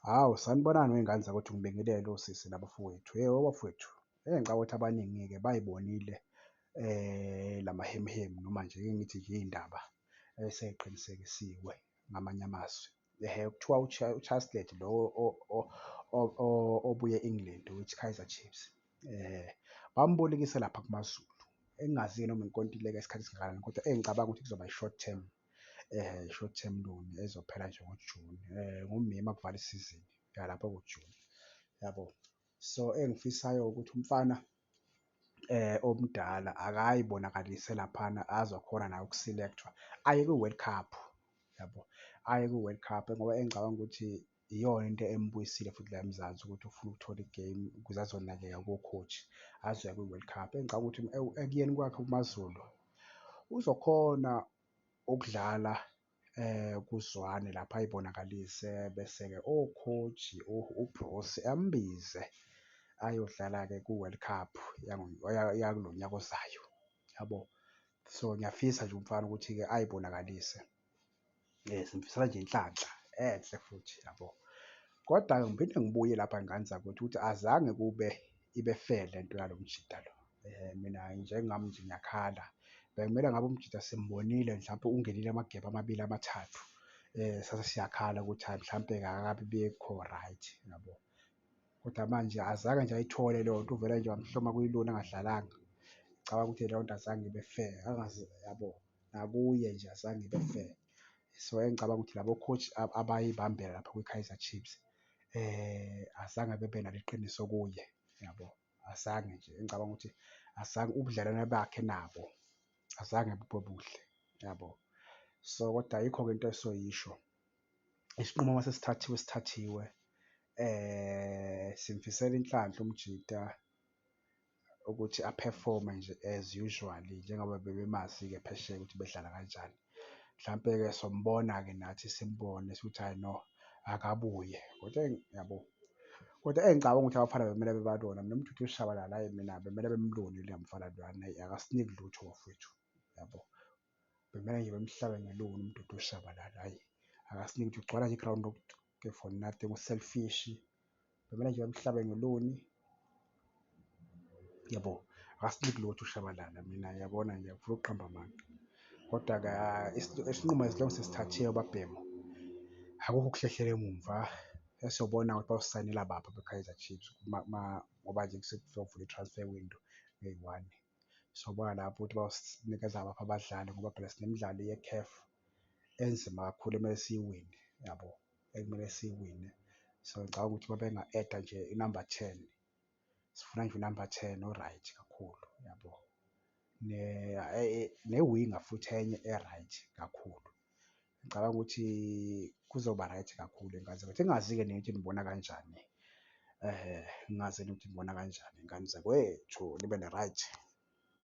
Hawu, sanibonani wey'ngane zakwethu, ngibingelele osisi nabafowethu. Bafowethu, ngicabanga ukuthi abaningi-ke bayibonile lamahemhemu noma nje ngithi nje iy'ndaba esey'qinisekisiwe ngamanye amazwi. Kuthiwa uChaslet lo obuye e-England with Kaizer Chiefs, bambolekise lapha kumaZulu. Engingazi-ke noma inkontileka yesikhathi esingakanani kodwa engicabanga ukuthi kuzoba i-short term, i-short term loan ezophela nje ngoJuni, ngoMeyi uma kuvala isizini yalapho kuJuni, yabo. So engifisayo ukuthi umfana omdala akayibonakalise laphana azokhona naye uku-select-wa aye kwi-World Cup, yabo. Aye kwi-World Cup ngoba engicabanga ukuthi iyona into embuyisile futhi la eMzansi ukuthi ufuna ukuthola igemu ukuze azonakeka ko-coach, azoya kwi-World Cup. Engicabanga ukuthi ekuyeni kwakhe kumaZulu uzokhona ukudlala kuzwane lapha ay'bonakalise bese-ke o-coach u-Bros ambize ayodlala-ke ku-World Cup yakulo nyaka ozayo, yabo. So ngiyafisa nje umfana ukuthi-ke ay'bonakalise, simfisela nje inhlanhla enhle futhi, yabo. Kodwa-ke ngiphinde ngibuye lapha ngane zakwethu ukuthi azange kube ibe fair lento yalo mjida lo. Mina njengami nje ngiyakhala, bekumele ngabe umjida simbonile mhlawumpe ungenile amagemu amabili amathathu, sase siyakhala ukuthi hhayi mhlampe-ke akakabi bikho right, yabo. Kodwa manje azange nje ayithole leyo nto, uvele nje wamhloma kuyilona engadlalanga. Ngicabanga ukuthi leyo nto azange ibe fair, yabo, nakuye nje azange ibe fair. So engicabanga ukuthi labo coach abayibambela lapha kwi-Kaizer Chiefs, azange bebe nalo iqiniso kuye, yabo. Azange nje, engicabanga ukuthi azange ubudlelwane bakhe nabo azange bube buhle, yabo. So kodwa ayikho-ke into esoyisho, isinqumo mase sithathiwe sithathiwe. Simfisela inhlanhla umjida ukuthi a-perform-e nje as usual njengoba bebemazi-ke phesheya ukuthi bedlala kanjani. Mhlampe-ke sombona-ke nathi simbone sithi hhayi no, akabuye kodwa yabo. Kodwa engicabanga ukuthi abafana bekumele bebalona, mina uMdudu Shabalala, hhayi mina bekumele bemlone loya mfana loyana, hhayi akasiniki lutho bafowethu, yabo. Bekumele nje bemhlabe ngeloni uMdudu Shabalala, hhayi akasiniki lutho, ugcwala nje i-ground for nothing, u-selfish. Bekumele nje bemhlabe ngeloni, yabo. Akasiniki lutho uShabalala, mina ngiyabona nje ngifuna ukuqamba amanga. Kodwa-ke isinqumo as long sesithathiwe babhemu, akukho ukuhlehlela emumva. Esiyobona ukuthi bayosayinela baphi abe-Kaizer Chiefs ngoba nje sekuzovula i-transfer window eyi-one. Sobona lapho ukuthi bayosinikeza baphi abadlali ngoba phela sinemidlalo ye-CAF enzima kakhulu ekumele siyiwine, yabo, ekumele siyiwine. So ngicabanga ukuthi uma benga-add-a nje i-number 10, sifuna nje u-number 10 o-right kakhulu, yabo. Ne-winger futhi enye e-right kakhulu. Ngicabanga ukuthi kuzoba right kakhulu iy'ngane zakwethu. Engazi-ke nina ukuthi nibona kanjani, ngingazi ukuthi nibona kanjani iy'ngane zakwethu, nibe ne-right.